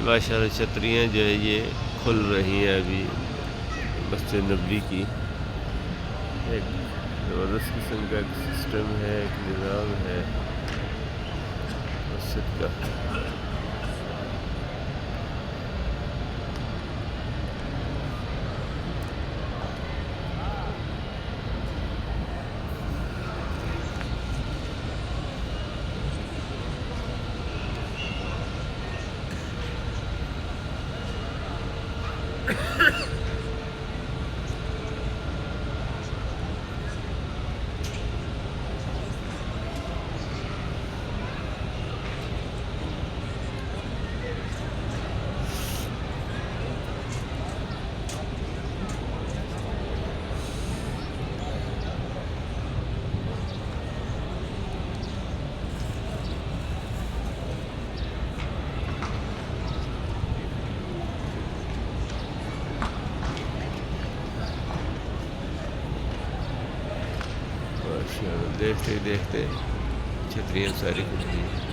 माशाल्लाह छतरियाँ जो है ये खुल रही हैं अभी मस्जिद नबवी की। एक ज़बरदस्त किस्म का एक सिस्टम है, एक निज़ाम है मस्जिद का। देखते देखते छतरियाँ सारी खुल गई।